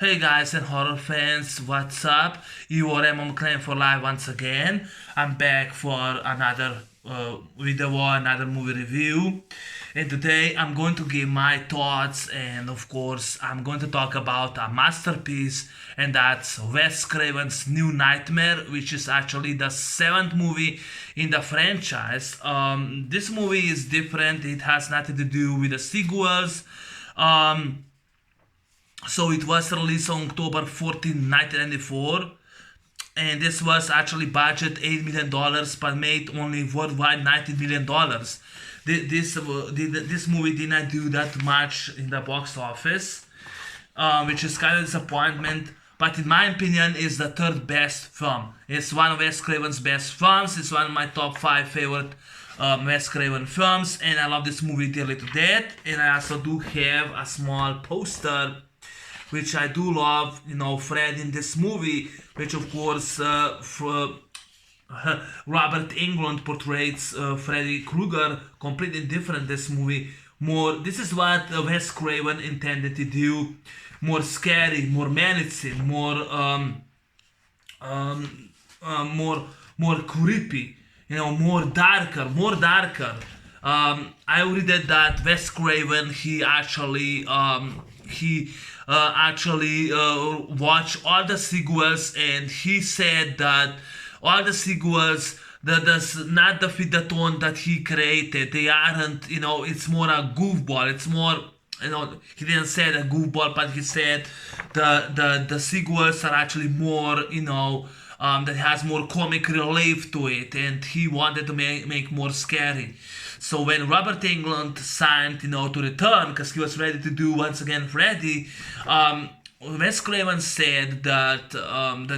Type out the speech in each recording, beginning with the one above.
Hey guys and horror fans, what's up? You are Claim for Live once again. I'm back for another video, another movie review. And today I'm going to give my thoughts, and of course I'm going to talk about a masterpiece, and that's Wes Craven's New Nightmare, which is actually the seventh movie in the franchise. This movie is different. It has nothing to do with the sequels. So it was released on October 14, 1994, and this was actually budget $8 million, but made only worldwide $90 million. This movie did not do that much in the box office, which is kind of disappointment. But in my opinion, is the third best film. It's one of Wes Craven's best films. It's one of my top 5 favorite Wes Craven films, and I love this movie dearly to death. And I also do have a small poster, which I do love, Fred in this movie, which of course Robert Englund portrays Freddy Krueger completely different this movie. This is what Wes Craven intended to do, more scary, more menacing, more creepy, more darker. I read that Wes Craven he actually watched all the sequels, and he said that all the sequels that does not fit the tone that he created. They aren't, it's more a goofball. It's more, he didn't say a goofball, but he said the sequels are actually more, that has more comic relief to it, and he wanted to make more scary. So when Robert Englund signed, to return, because he was ready to do once again Freddy, Wes Craven said that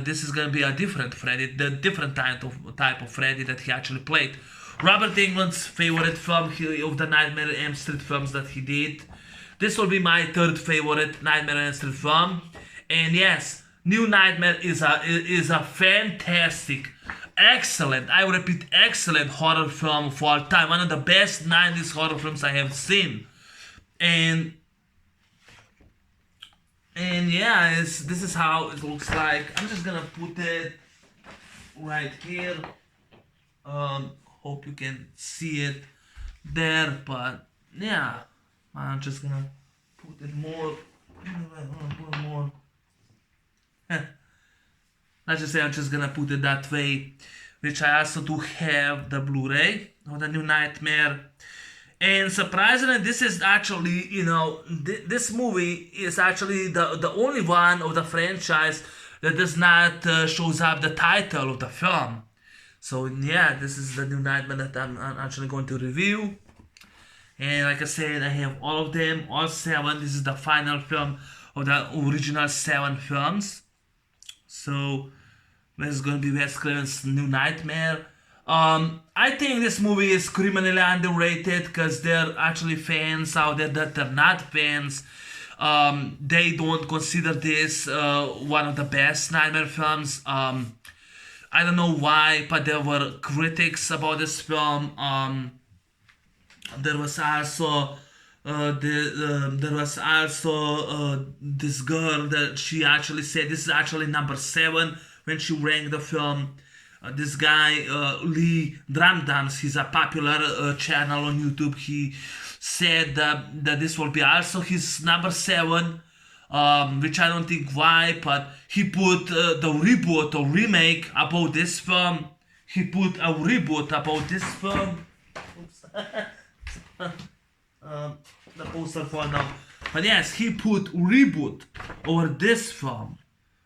this is gonna be a different Freddy, the different type of Freddy that he actually played. Robert Englund's favorite film of the Nightmare on Elm Street films that he did. This will be my third favorite Nightmare on Elm Street film, and yes, New Nightmare is a fantastic, excellent, I repeat, excellent horror film of all time. One of the best 90s horror films I have seen. And yeah, this is how it looks like. I'm just gonna put it right here. Hope you can see it there, but yeah, I'm just gonna put it more. Let's just say I'm just gonna put it that way, which I also do have the Blu-ray of the New Nightmare. And surprisingly, this is actually, this movie is actually the only one of the franchise that does not shows up the title of the film. So yeah, this is the New Nightmare that I'm actually going to review. And like I said, I have all of them, all 7. This is the final film of the original 7 films. So this is going to be Wes Craven's New Nightmare. I think this movie is criminally underrated, because there are actually fans out there that are not fans. They don't consider this one of the best Nightmare films. I don't know why, but there were critics about this film. There was also this girl that she actually said this is actually number 7 when she ranked the film. This guy Lee Dramdams, he's a popular channel on YouTube. He said that this will be also his number 7, which I don't think why, but he put the reboot or remake about this film. He put a reboot about this film. The poster for now. But yes, he put reboot over this film,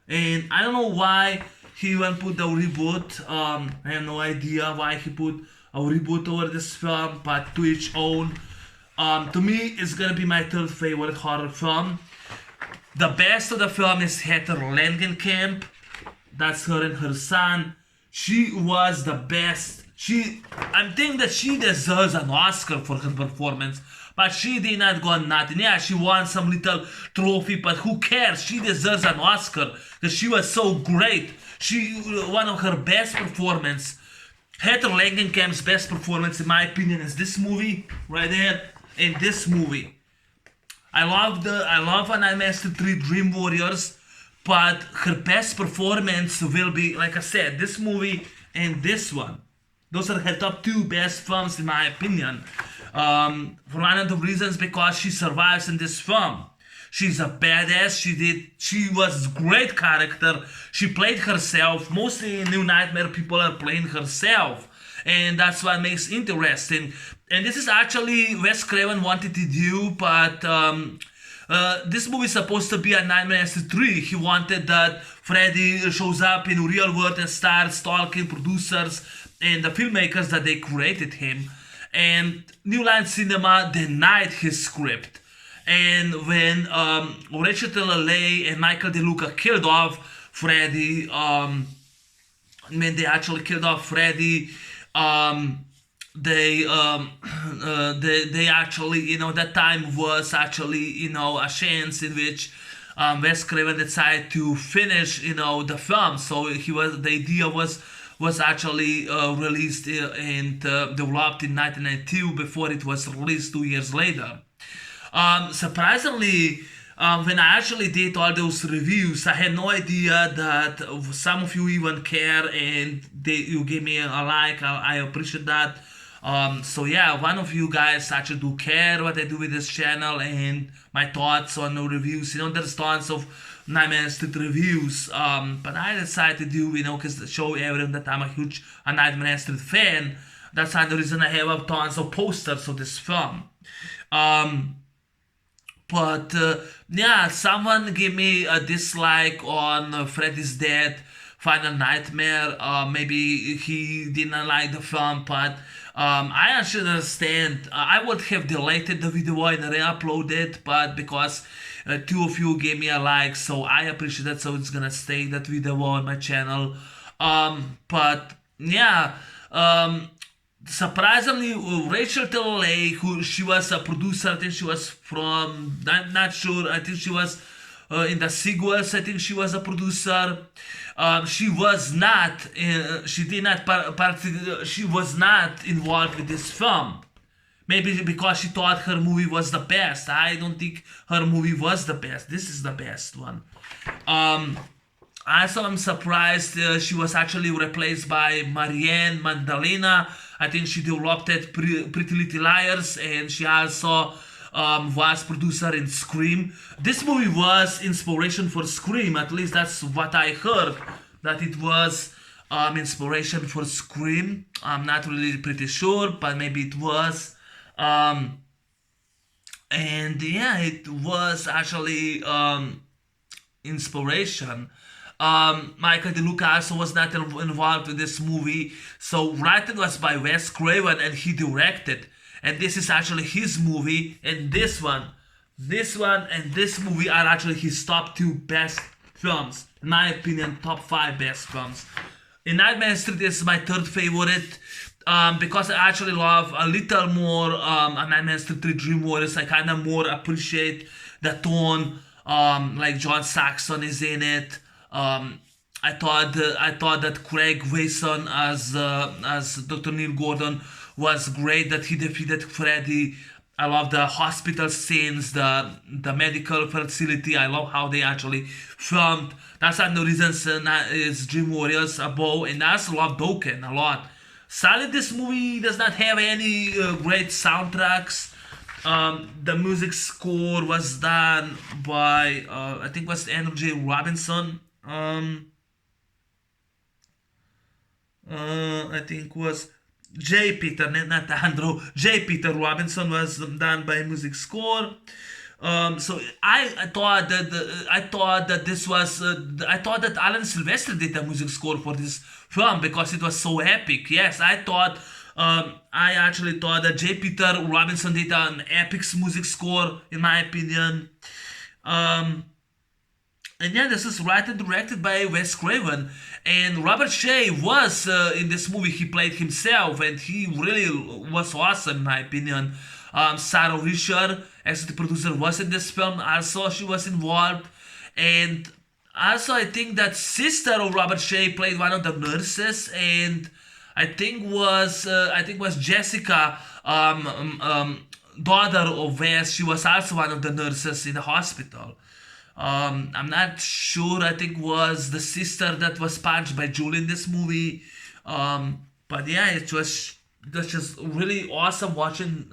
and I don't know why he even put the reboot. I have no idea why he put a reboot over this film, but to each own. To me, it's gonna be my third favorite horror film. The best of the film is Heather Langenkamp. That's her and her son. She was the best. I think that she deserves an Oscar for her performance, but she did not go nothing. Yeah, she won some little trophy, but who cares? She deserves an Oscar because she was so great. One of her best performance. Heather Langenkamp's best performance, in my opinion, is this movie right there. In this movie, I love A Nightmare on Elm Street 3 Dream Warriors, but her best performance will be, like I said, this movie and this one. Those are her top two best films in my opinion. For one of the reasons, because she survives in this film. She's a badass. She was great character. She played herself. Mostly in New Nightmare, people are playing herself, and that's what makes interesting. And this is actually Wes Craven wanted to do, but this movie is supposed to be a Nightmare on Elm Street 3. He wanted that Freddy shows up in the real world and starts stalking producers and the filmmakers that they created him. And New Line Cinema denied his script. And when Rachel Taylor-Leigh and Michael DeLuca killed off Freddy, they actually killed off Freddy. They actually, that time was actually, a chance in which Wes Craven decided to finish, the film. So the idea was actually released and developed in 1992 before it was released 2 years later. Surprisingly, when I actually did all those reviews, I had no idea that some of you even care, and you gave me a like. I appreciate that. So yeah, one of you guys actually do care what I do with this channel and my thoughts on the reviews. There's tons of Nightmare on Elm Street reviews, but I decided to do, because to show everyone that I'm a huge Nightmare on Elm Street fan. That's the reason I have tons of posters of this film. But yeah, someone gave me a dislike on Freddy's Dead, Final Nightmare. Maybe he didn't like the film, but I actually understand. I would have deleted the video and re-uploaded, but because two of you gave me a like, so I appreciate that. So it's gonna stay that video on my channel. But yeah. Surprisingly, Rachel Taylor-Leigh, she was a producer, I think she was from, I'm not sure, I think she was in the sequels, I think she was a producer. She was not involved with this film. Maybe because she thought her movie was the best. I don't think her movie was the best. This is the best one. Also, I'm surprised she was actually replaced by Marianne Magdalena. I think she developed Pretty Little Liars, and she also was producer in Scream. This movie was inspiration for Scream. At least that's what I heard, that it was inspiration for Scream. I'm not really pretty sure, but maybe it was. And yeah, it was actually inspiration. Michael DeLuca also was not involved with this movie, so written was by Wes Craven and he directed. And this is actually his movie, and this one and this movie are actually his top two best films. In my opinion, top 5 best films. And Nightmare on Elm Street is my third favorite. Because I actually love a little more Nightmare on Elm Street 3 Dream Warriors. I kind of more appreciate the tone, like John Saxon is in it. I thought that Craig Wason as Dr. Neil Gordon was great, that he defeated Freddy. I love the hospital scenes, the medical facility. I love how they actually filmed. That's one of the reasons is Dream Warriors above, and I also love Dokken a lot. Sadly, this movie does not have any great soundtracks. The music score was done by I think it was Andrew J. Robinson. I think was J. Peter, not Andrew. J. Peter Robinson was done by music score. So I thought that this was I thought that Alan Silvestri did the music score for this film because it was so epic. Yes, I actually thought that J. Peter Robinson did an epic music score, in my opinion. And yeah, this is written and directed by Wes Craven. And Robert Shea was in this movie. He played himself, and he really was awesome, in my opinion. Sarah Risher, as the producer, was in this film. Also, she was involved. And also, I think that sister of Robert Shea played one of the nurses, and I think was Jessica, daughter of Wes. She was also one of the nurses in the hospital. I'm not sure. I think was the sister that was punched by Julie in this movie. But yeah, it was just really awesome watching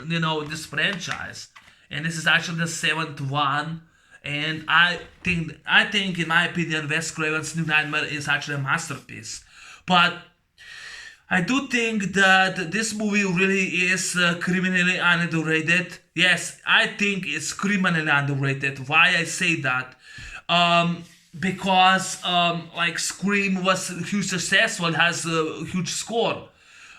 this franchise, and this is actually the seventh one. And I think in my opinion, Wes Craven's New Nightmare is actually a masterpiece. But I do think that this movie really is criminally underrated. Yes, I think it's criminally underrated. Why I say that? Because like Scream was huge successful, has a huge score.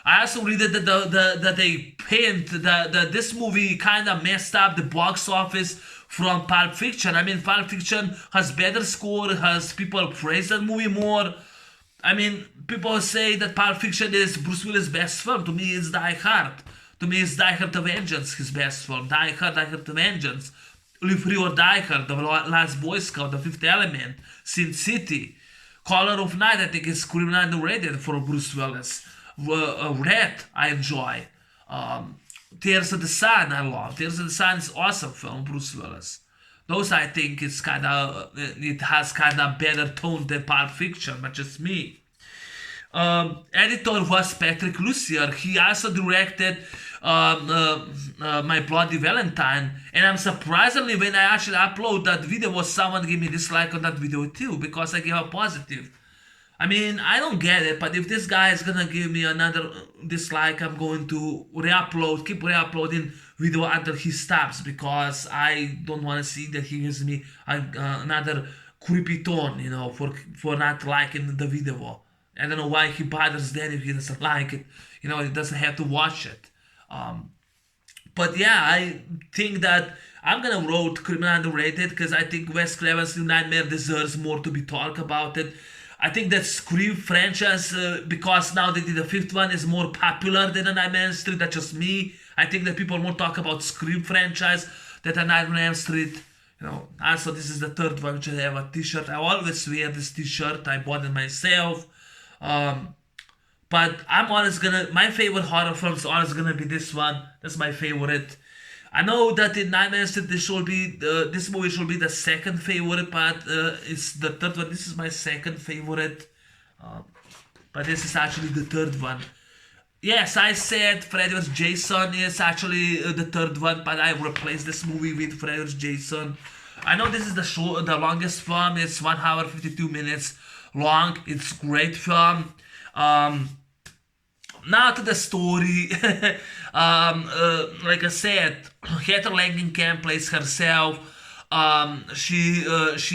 I also read that they paint that this movie kind of messed up the box office from Pulp Fiction. I mean, Pulp Fiction has better score, has people praise that movie more. I mean, people say that Pulp Fiction is Bruce Willis' best film. To me, it's Die Hard. To me, it's Die Hard: The Vengeance, his best film. Die Hard: The Vengeance. Live Free or Die Hard, The Last Boy Scout, The Fifth Element, Sin City. Color of Night, I think, is criminally underrated for Bruce Willis. Red, I enjoy. Tears of the Sun, I love. Tears of the Sun is awesome film, Bruce Willis. Those I think it has kind of better tone than Pulp Fiction, but just me. Editor was Patrick Lucier. He also directed My Bloody Valentine, and I'm surprisingly when I actually upload that video, was someone give me dislike on that video too because I gave a positive. I mean, I don't get it, but if this guy is gonna give me another dislike, I'm going to keep re-uploading video until he stops because I don't want to see that he gives me another creepy tone, for not liking the video. I don't know why he bothers then if he doesn't like it. He doesn't have to watch it. But yeah, I think that I'm gonna vote criminal underrated because I think Wes Craven's New Nightmare deserves more to be talked about it. I think that Scream franchise, because now they did the fifth one, is more popular than the Nightmare on Elm Street. That's just me. I think that people more talk about Scream franchise than the Nightmare on Elm Street. Also this is the third one which I have a t-shirt. I always wear this t-shirt. I bought it myself. But my favorite horror film is always gonna be this one. That's my favorite. I know that in Nightmare on Elm Street this movie should be the second favorite, but it's the third one. This is my second favorite, but this is actually the third one. Yes, I said Freddy vs. Jason is actually the third one, but I replaced this movie with Freddy vs. Jason. I know this is the longest film. It's 1 hour 52 minutes long. It's great film. Now to the story. Like I said, Heather Langenkamp plays herself. She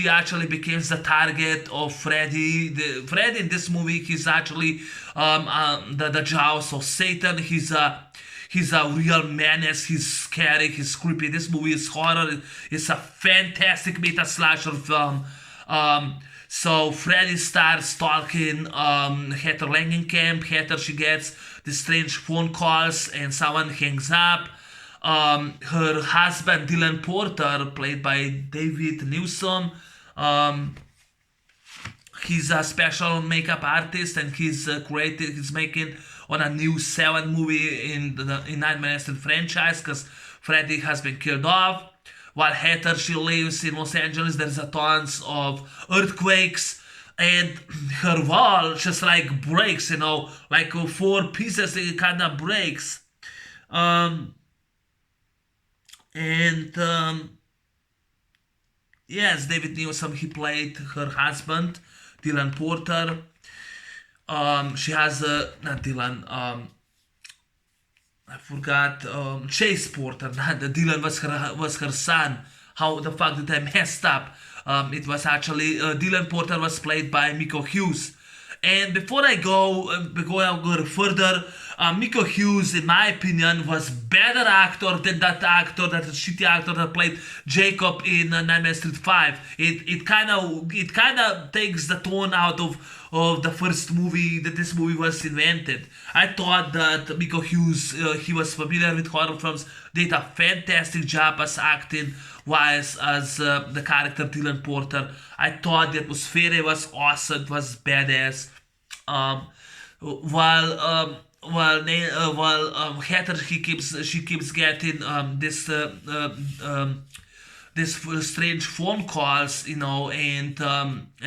actually becomes the target of Freddy. Freddy in this movie, he's actually the jaws of Satan. He's a real menace. He's scary. He's creepy. This movie is horror. It's a fantastic meta slasher film. So Freddy starts stalking Heather Langenkamp. Heather, she gets these strange phone calls and someone hangs up. Her husband Dylan Porter, played by David Newsom, he's a special makeup artist and he's making on a new 7 movie in Nightmare on Elm Street franchise because Freddy has been killed off. While Heather, she lives in Los Angeles, there's a tons of earthquakes, and her wall just like breaks, like 4 pieces, it kind of breaks. Yes, David Newsom, he played her husband, Dylan Porter. She has not Dylan. I forgot. Chase Porter. Not Dylan was her son. How the fuck did I messed up? It was actually Dylan Porter was played by Miko Hughes. And before I go further, Miko Hughes, in my opinion, was better actor than that shitty actor that played Jacob in Nightmare on Elm Street 5. It kind of takes the tone out of the first movie that this movie was invented. I thought that Miko Hughes, he was familiar with horror films, did a fantastic job as acting wise as the character Dylan Porter. I thought the atmosphere was awesome, it was badass. While Heather she keeps getting this strange phone calls, and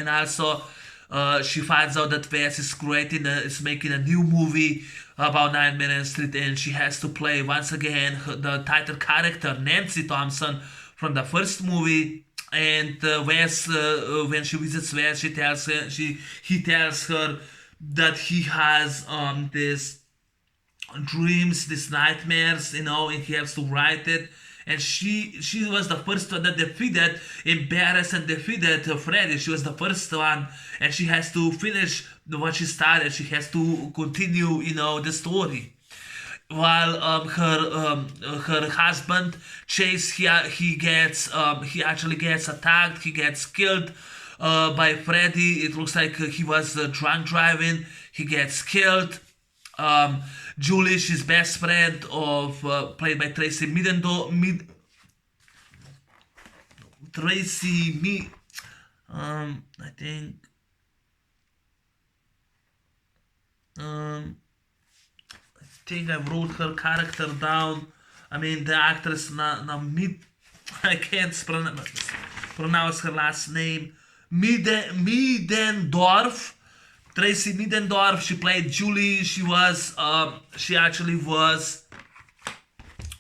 also she finds out that Wes is making a new movie about Nightmare on Elm Street, and she has to play once again the title character Nancy Thompson from the first movie. And Wes, when she visits Wes, he tells her that he has this dreams, these nightmares, and he has to write it. And she was the first one that embarrassed and defeated Freddy. She was the first one, and she has to finish what she started. She has to continue, the story. While her husband Chase, he actually gets attacked. He gets killed by Freddy. It looks like he was drunk driving. He gets killed. Julie, she's best friend of played by Tracy I think I wrote her character down. I mean, the actress I can't pronounce her last name. Middendorf. Tracy Middendorf. She played Julie. She actually was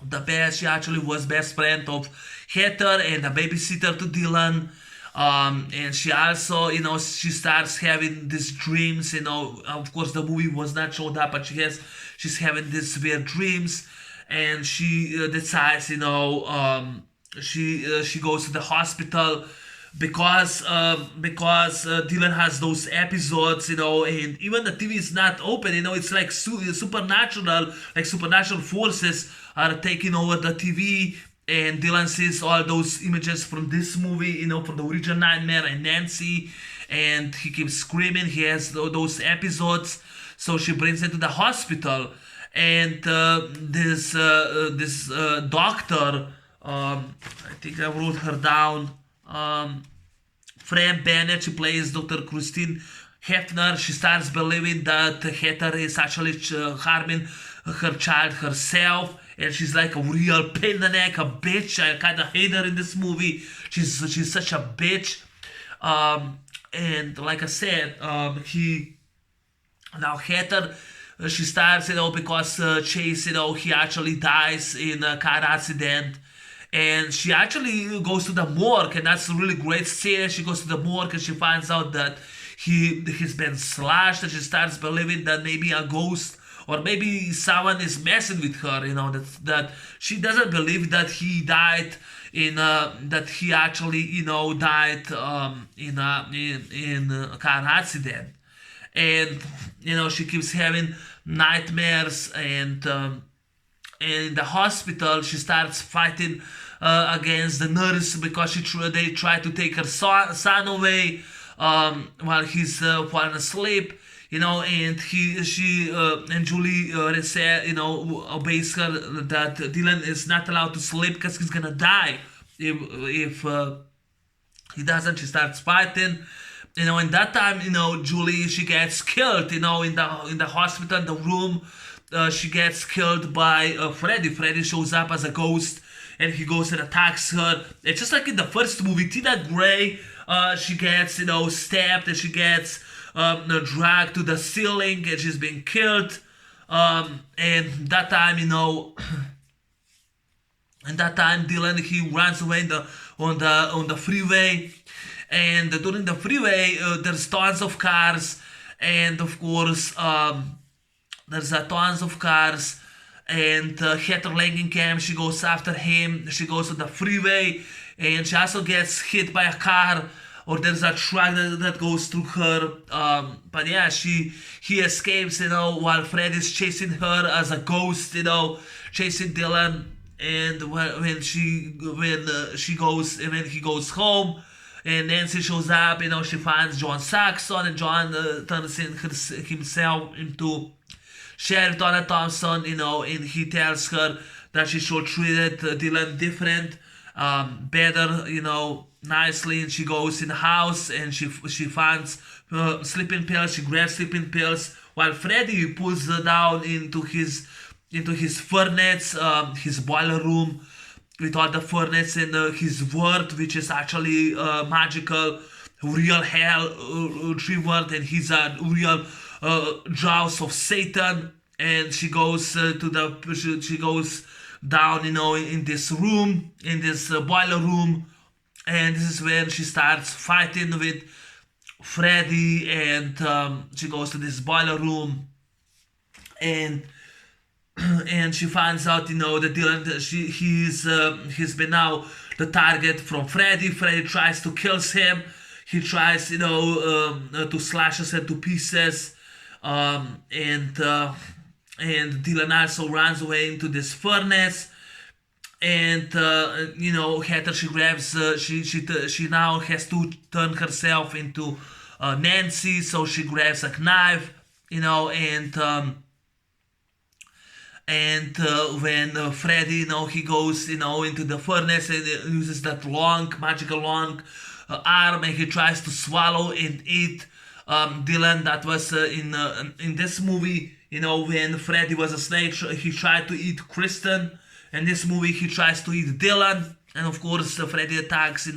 the best. She actually was best friend of Heather and a babysitter to Dylan. And she also, she starts having these dreams. Of course, the movie was not showed up, but she's having these weird dreams, and she decides, she goes to the hospital because Dylan has those episodes, and even the TV is not open. It's like supernatural forces are taking over the TV. And Dylan sees all those images from this movie, from the original Nightmare and Nancy, and he keeps screaming. He has those episodes, so she brings him to the hospital, and this doctor, I think I wrote her down, Fran Bennett, she plays Dr. Christine Hefner. She starts believing that Heather is actually harming her child herself. And she's like a real pain in the neck, a bitch. I kind of hate her in this movie. She's such a bitch. And like I said, Heather, she starts, because Chase, he actually dies in a car accident. And she actually goes to the morgue, and that's a really great scene. She goes to the morgue and she finds out that he's been slashed, and she starts believing that maybe a ghost or maybe someone is messing with her, that she doesn't believe that he died that he actually, died in a car accident. And, she keeps having nightmares, and in the hospital, she starts fighting against the nurse because they try to take her son away while he's falling asleep. And and Julie obeys her that Dylan is not allowed to sleep because he's gonna die if he doesn't. She starts fighting, in that time, Julie, she gets killed, in the hospital, in the room. She gets killed by Freddy. Freddy shows up as a ghost, and he goes and attacks her. It's just like in the first movie, Tina Gray, she gets, stabbed, and she gets dragged to the ceiling, and she's being killed. And that time, Dylan, he runs away on the freeway, and during the freeway, there's tons of cars, and of course, there's tons of cars, and Heather Langenkamp, she goes after him. She goes to the freeway, and she also gets hit by a car, or there's a truck that goes through her. But yeah, he escapes, while Fred is chasing her as a ghost, chasing Dylan. And when he goes home, and Nancy shows up, she finds John Saxon, and John turns himself into Sheriff Donna Thompson, and he tells her that she should treat Dylan different, better, nicely. And she goes in the house, and she finds sleeping pills. She grabs sleeping pills, while Freddy pulls her down into his furnace, his boiler room, with all the furnace and his word, which is actually magical, real hell tree word, and he's a real jaws of Satan. And she goes she goes down, in this room, in this boiler room, and this is when she starts fighting with Freddy, and she goes to this boiler room, and she finds out, that Dylan, he's been now the target from Freddy. Freddy tries to kill him. He tries, to slash us into pieces, and Dylan also runs away into this furnace. And Heather, she grabs, she now has to turn herself into Nancy, so she grabs a knife, and when Freddy, he goes, into the furnace and uses that magical long arm, and he tries to swallow and eat Dylan. That was in this movie, when Freddy was a snake, he tried to eat Kristen. In this movie, he tries to eat Dylan, and of course, Freddy attacks, he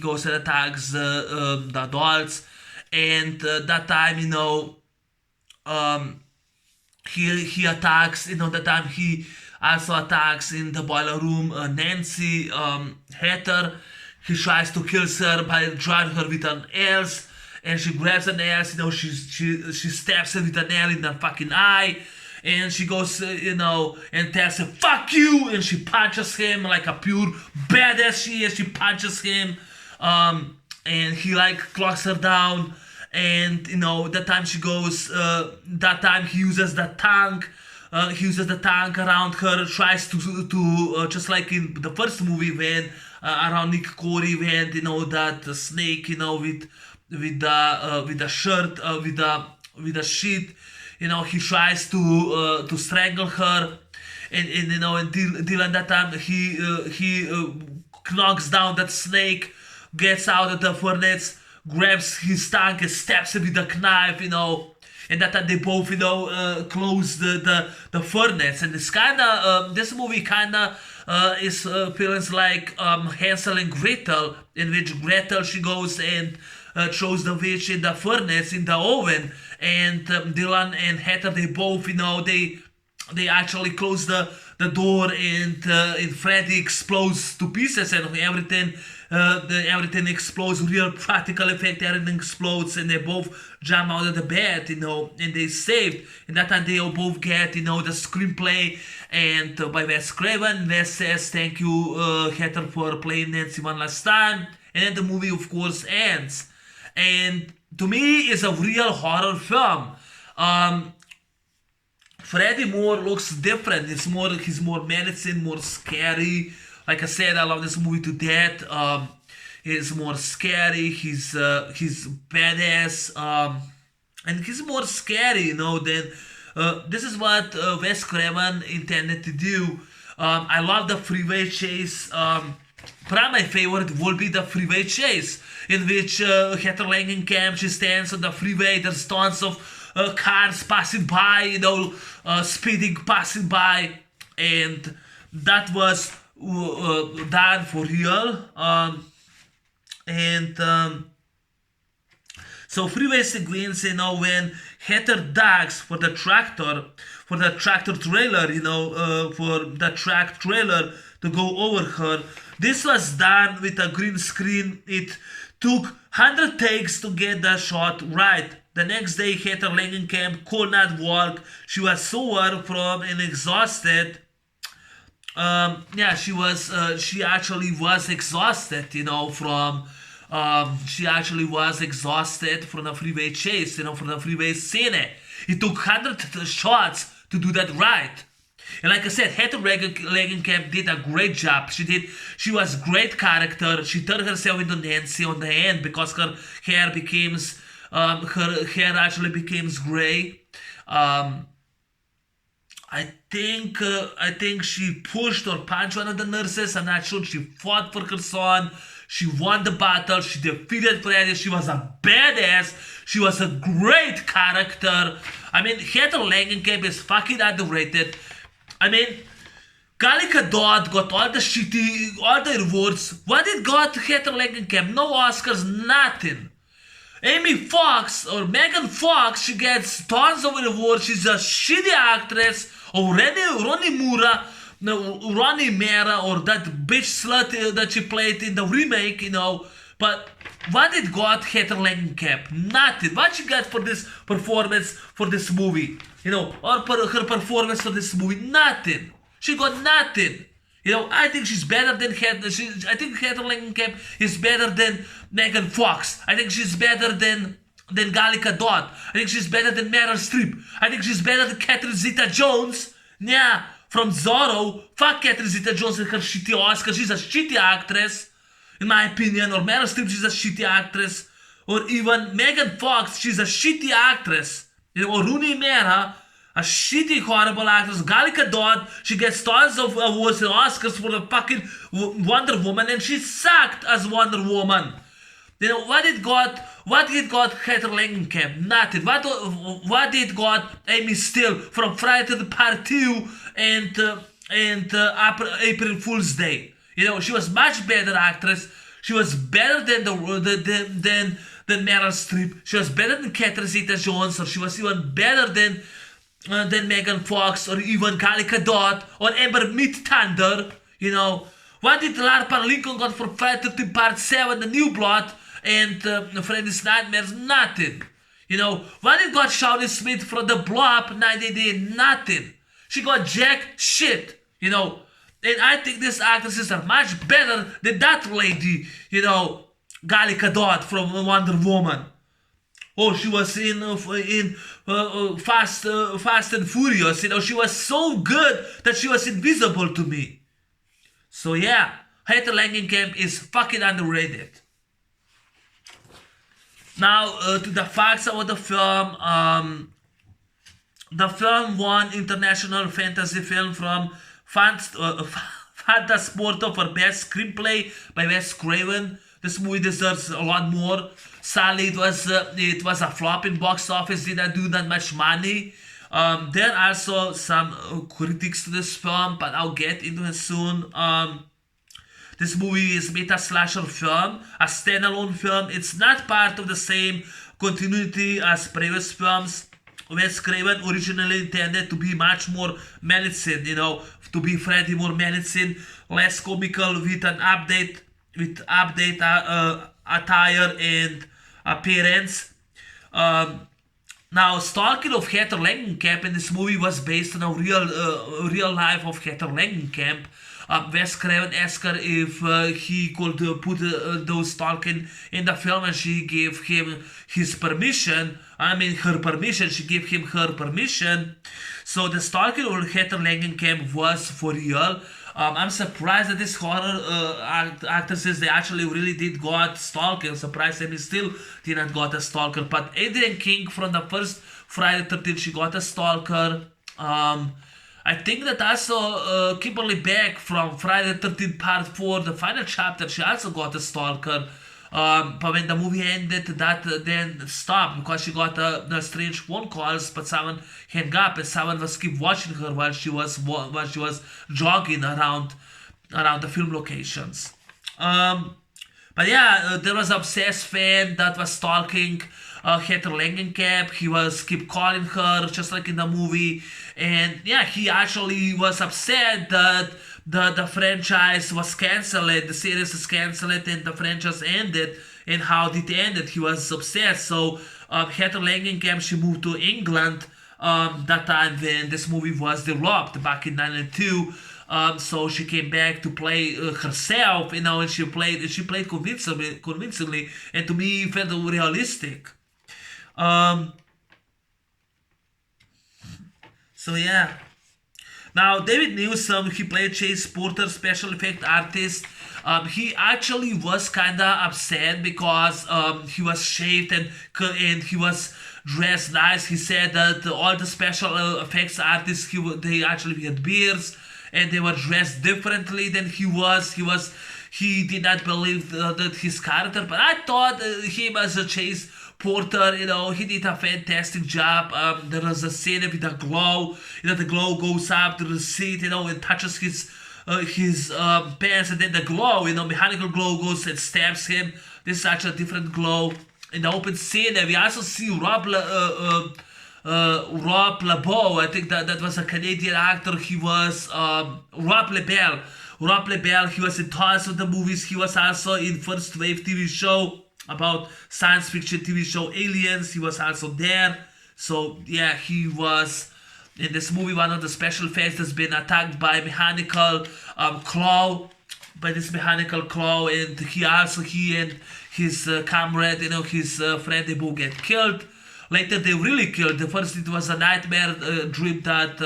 goes and attacks the adults, and that time, he attacks, that time he also attacks in the boiler room Nancy, Heather. He tries to kill her by driving her with an nails, and she grabs the nails, she stabs her with a nail in the fucking eye, and she goes, and tells him, fuck you, and she punches him like a pure badass she is. She punches him, and he clocks her down, and that time she goes, that time he uses the tank, around her, tries to just like in the first movie when around Nick Corey, when that snake, with the shirt, with the sheet, he tries to strangle her, and Dylan, that time he knocks down that snake, gets out of the furnace, grabs his tank and stabs it with a knife, and that time they both, close the furnace. And it's this movie kinda is feels like Hansel and Gretel, in which Gretel, she goes and throws the witch in the furnace, in the oven, and Dylan and Heather, they both, they actually close the door, and Freddy explodes to pieces, and everything explodes, real practical effect, everything explodes, and they both jump out of the bed, and they saved. And that time they both get, the screenplay, and by Wes Craven. Wes says, thank you, Heather, for playing Nancy one last time. And then the movie, of course, ends. And to me, it's a real horror film. Freddy Moore looks different. He's more menacing, more scary. Like I said, I love this movie to death. He's more scary. He's badass. And he's more scary, than this is what Wes Craven intended to do. I love the Freeway Chase. Probably my favorite will be the Freeway Chase, in which Heather Langenkamp, she stands on the freeway. There's tons of cars passing by, speeding, passing by, and that was done for real. So freeway sequence, when Heather ducks for the tractor trailer, for the track trailer to go over her. This was done with a green screen. It took 100 takes to get the shot right. The next day, Heather Langenkamp could not walk. She was sore from and exhausted. She actually was exhausted, from the freeway chase, from the freeway scene. It took 100 shots to do that right. And like I said, Heather Langenkamp did a great job. She was great character. She turned herself into Nancy on the end because her hair actually becomes gray. I think she pushed or punched one of the nurses. I'm not sure. She fought for her son. She won the battle. She defeated Freddy. She was a badass. She was a great character. Heather Langenkamp is fucking underrated. Gallica Dodd got all the awards. What did got Heather Langenkamp? No Oscars, nothing. Amy Fox or Megan Fox, she gets tons of awards. She's a shitty actress. Or Ronnie Mara, or that bitch slut that she played in the remake, But what did got Heather Langenkamp? Nothing. What she got for this performance for this movie? Or her performance for this movie? Nothing. She got nothing. I think she's better than I think Heather Langenkamp is better than Megan Fox. I think she's better than Gallica Dodd. I think she's better than Meryl Streep. I think she's better than Catherine Zeta-Jones. Yeah, from Zorro. Fuck Catherine Zeta-Jones and her shitty Oscar. She's a shitty actress, in my opinion. Or Meryl Streep, she's a shitty actress. Or even Megan Fox, she's a shitty actress. Or Rooney Mara, a shitty, horrible actress. Gallica Dodd, she gets tons of awards and Oscars for the fucking Wonder Woman, and she sucked as Wonder Woman. What did got Heather Langenkamp? Nothing. What did got Amy Steele from Friday the Part 2 and April Fool's Day? She was much better actress. She was better than than Meryl Streep. She was better than Catherine Zeta-Jones, or she was even better than Megan Fox, or even Gallica Dodd, or Amber Mid-Thunder. What did Larpa Lincoln got for Friday 13 Part 7, The New Blood, and Freddy's Nightmares? Nothing. What did got Shawnee Smith from The Blob 1988? Nothing. She got jack shit. And I think these actresses are much better than that lady, Gallica Dodd from Wonder Woman. Oh, she was in Fast and Furious. She was so good that she was invisible to me. So yeah, Heather Langenkamp is fucking underrated. Now to the facts about the film. The film won International Fantasy Film from Fantasporto for Best Screenplay by Wes Craven. This movie deserves a lot more. Sadly, it was a flop in box office. Didn't do that much money. There are also some critics to this film, but I'll get into it soon. This movie is meta slasher film, a standalone film. It's not part of the same continuity as previous films. Wes Craven originally intended to be much more menacing, to be Freddy more menacing, less comical, with update attire and appearance. Now, stalking of Heather Langenkamp in this movie was based on a real life of Heather Langenkamp. Wes Craven asked her if he could put those stalking in the film, and she gave him her permission. She gave him her permission. So the stalking of Heather Langenkamp was for real. I'm surprised that these horror actresses, they actually really did got stalker. I'm surprised Amy still didn't got a stalker. But Adrienne King from the first Friday 13th, she got a stalker. I think that also Kimberly Beck from Friday 13th Part 4, the final chapter, she also got a stalker. But when the movie ended, that then stopped because she got the strange phone calls, but someone hung up and someone was keep watching her while she was jogging around the film locations. But yeah, there was an obsessed fan that was stalking Heather Langenkamp. He was keep calling her just like in the movie, and yeah, he actually was upset that the franchise was cancelled, the series is cancelled, and the franchise ended. And how it ended, he was upset. So Heather Langenkamp, she moved to England that time when this movie was developed back in 1992. So she came back to play herself, and she played convincingly, and to me felt realistic. So yeah. Now, David Newsom, he played Chase Porter, special effect artist. He actually was kinda upset because he was shaved and he was dressed nice. He said that all the special effects artists, they actually had beards and they were dressed differently than he was. He did not believe that his character, but I thought him as a Chase Porter, he did a fantastic job. There was a scene with a glow. The glow goes up to the seat, and touches his pants, and then the glow, mechanical glow goes and stabs him. This is such a different glow. In the open scene, we also see Rob LeBeau. I think that was a Canadian actor. He was Rob LeBell. Rob LeBell, he was in tons of the movies. He was also in First Wave TV show about science fiction TV show Aliens. He was also there. So yeah, he was in this movie. One of the special effects has been attacked by mechanical claw, and he and his comrade, his friend, they both get killed. Later they really killed. The first it was a nightmare dream that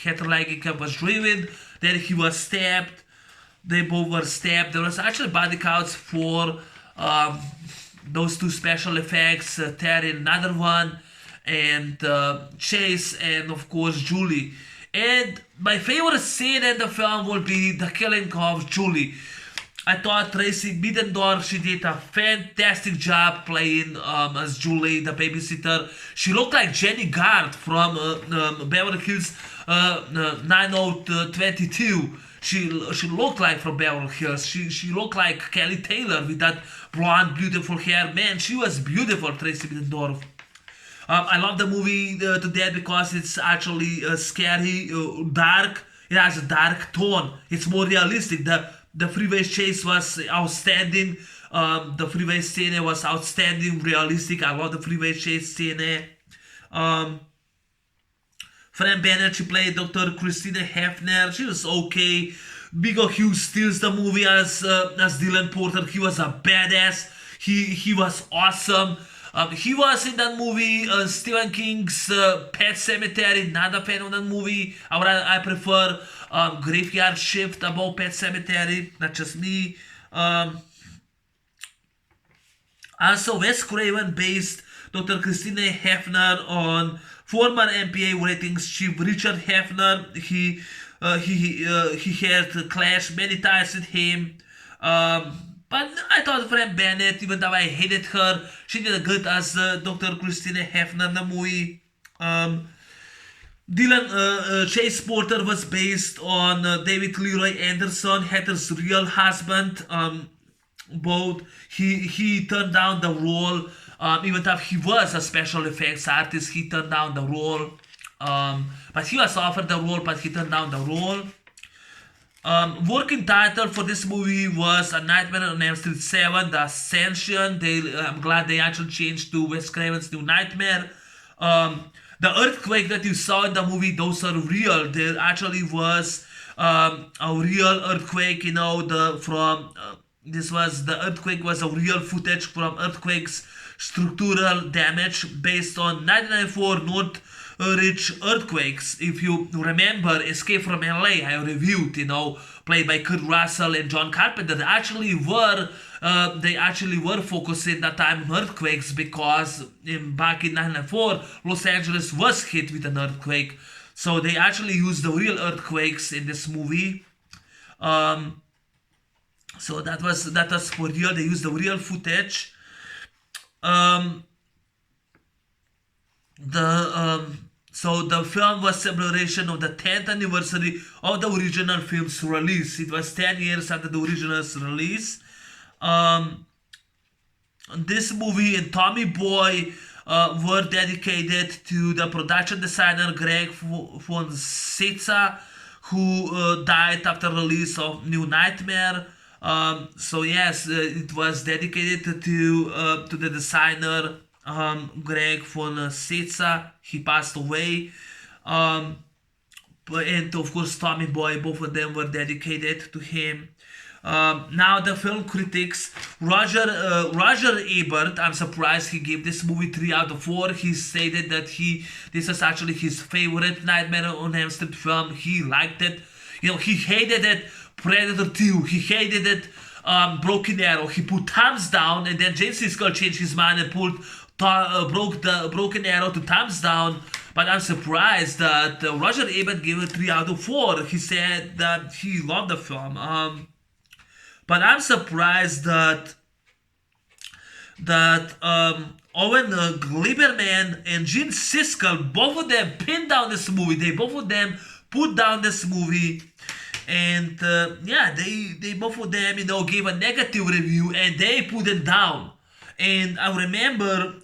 Heather Langenkamp was dreaming. Then he was stabbed. They both were stabbed. There was actually body counts for those two special effects, Terry, another one, and Chase, and of course Julie. And my favorite scene in the film will be the killing of Julie. I thought Tracy Middendorf, she did a fantastic job playing as Julie, the babysitter. She looked like Jenny Garth from Beverly Hills 90222. She looked like from Beverly Hills. She looked like Kelly Taylor with that blonde, beautiful hair. Man, she was beautiful, Tracy Middendorf. I love the movie to death because it's actually scary, dark. It has a dark tone. It's more realistic. The Freeway Chase was outstanding. The Freeway scene was outstanding, realistic. I love the Freeway Chase scene. Fran Bennett, she played Dr. Christina Hefner. She was okay. Bigger Hugh steals the movie as Dylan Porter. He was a badass. He was awesome. He was in that movie, Stephen King's Pet Sematary. Not a fan of that movie. I prefer Graveyard Shift above Pet Sematary. Not just me. Also, Wes Craven based Dr. Christina Hefner on former MPA ratings chief Richard Hefner. He had clashed many times with him. But I thought Fran Bennett, even though I hated her, she did good as Dr. Christina Hefner in the movie. Dylan Chase Porter was based on David Leroy Anderson, Heather's real husband. Both he turned down the role, even though he was a special effects artist. He turned down the role, but he was offered the role, but he turned down the role. Working title for this movie was A Nightmare on Elm Street 7, The Ascension. I'm glad they actually changed to Wes Craven's New Nightmare. The earthquake that you saw in the movie, those are real. There actually was a real earthquake, the earthquake was a real footage from earthquakes, structural damage based on 1994 Northridge earthquakes. If you remember Escape from LA, I reviewed, played by Kurt Russell and John Carpenter. They actually were focusing that time on earthquakes because back in 1994, Los Angeles was hit with an earthquake. So they actually used the real earthquakes in this movie. So that was for real. They used the real footage. So the film was celebration of the 10th anniversary of the original film's release. It was 10 years after the original's release. This movie and Tommy Boy were dedicated to the production designer Greg von Sitza, who died after release of New Nightmare. So yes, it was dedicated to the designer Greg von Sitza. He passed away. And of course Tommy Boy, both of them were dedicated to him. Now the film critics, Roger Ebert, I'm surprised he gave this movie 3 out of 4. He stated that this is actually his favorite Nightmare on Elm Street film. He liked it. He hated it. Predator 2, he hated it. Broken Arrow, he put thumbs down, and then James Siskel changed his mind and broke the Broken Arrow to thumbs down. But I'm surprised that Roger Ebert gave it 3 out of 4. He said that he loved the film. But I'm surprised that that Owen Gleiberman and Gene Siskel, both of them pinned down this movie. They both of them put down this movie, and yeah, they both of them, gave a negative review and they put it down. And I remember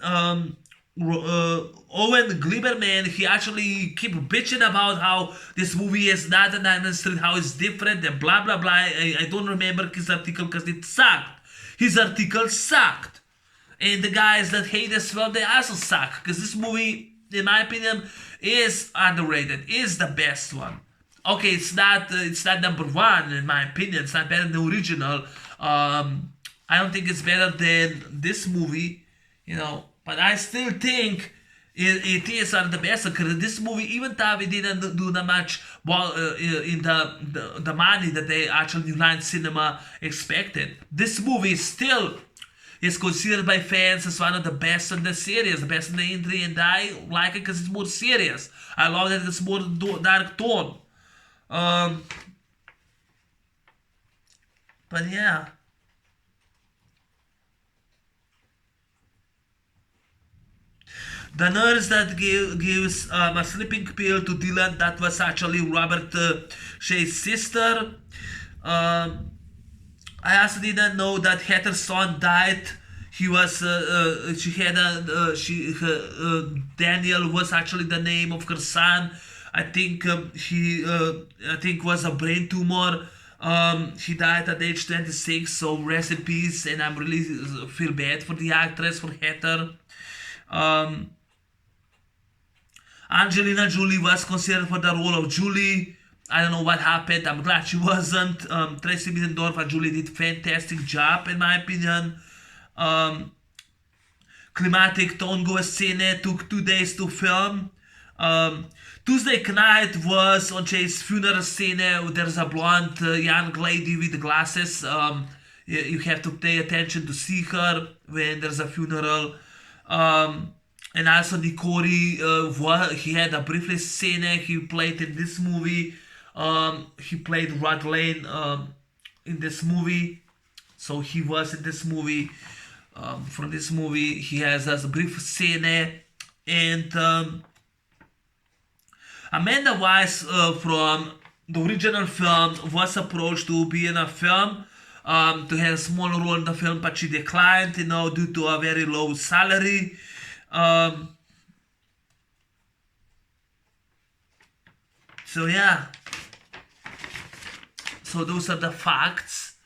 Owen Gleiberman, he actually keep bitching about how this movie is not a Nightmare Street, how it's different and blah blah blah. I don't remember his article because it sucked. His article sucked. And the guys that hate this film, they also suck. Because this movie, in my opinion, is underrated. Is the best one. Okay, it's not number one in my opinion. It's not better than the original. I don't think it's better than this movie, But I still think it is one of the best. Because this movie, even though we didn't do that much in the money that they actually New Line Cinema expected, this movie still is considered by fans as one of the best in the series, the best in the industry, and I like it because it's more serious. I love that it's more dark tone. But yeah. The nurse that gives a sleeping pill to Dylan, that was actually Robert Shea's sister. I also didn't know that Heather's son died. Daniel was actually the name of her son. I think was a brain tumor. He died at age 26, so rest in peace. And I'm really feel bad for the actress, for Heather. Angelina Jolie was considered for the role of Julie. I don't know what happened. I'm glad she wasn't. Tracy Middendorf and Julie did fantastic job in my opinion. Climatic Tango scene took 2 days to film. Tuesday night was on Chase's funeral scene. There's a blonde young lady with glasses. You have to pay attention to see her when there's a funeral. And also Nikori, he had a brief scene. He played in this movie. He played Rod Lane in this movie. So he was in this movie. From this movie, he has a brief scene. And Amanda Weiss from the original film was approached to be in a film, to have a small role in the film, but she declined, due to a very low salary. So yeah, so those are the facts.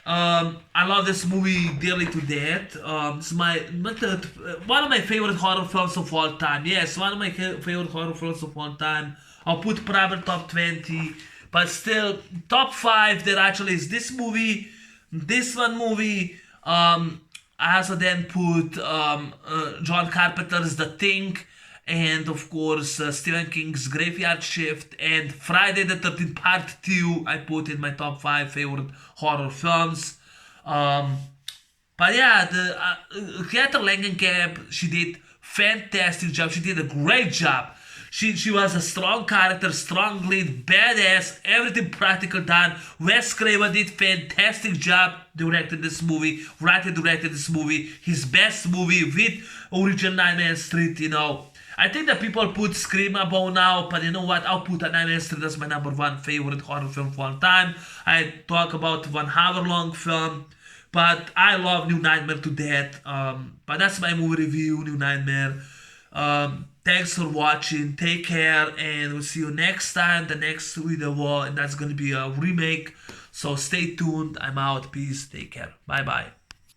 I love this movie dearly to death. It's one of my favorite horror films of all time. Yes, one of my favorite horror films of all time. I'll put probably top 20, but still top 5. There actually is this movie, this one movie. I also then put John Carpenter's The Thing, and of course Stephen King's Graveyard Shift, and Friday the 13th Part 2 I put in my top 5 favorite horror films. But yeah, Greta Langenkamp, she did fantastic job. She did a great job. She was a strong character, strong lead, badass, everything practical done. Wes Craven did fantastic job directing this movie, directed this movie, his best movie with original Nightmare Street, I think that people put Scream above now, but you know what? I'll put a Nightmare Street as my number 1 favorite horror film of all time. I talk about 1 hour long film, but I love New Nightmare to death. But that's my movie review, New Nightmare. Thanks for watching. Take care, and we'll see you next time. The next video, and that's gonna be a remake. So stay tuned. I'm out. Peace. Take care. Bye bye.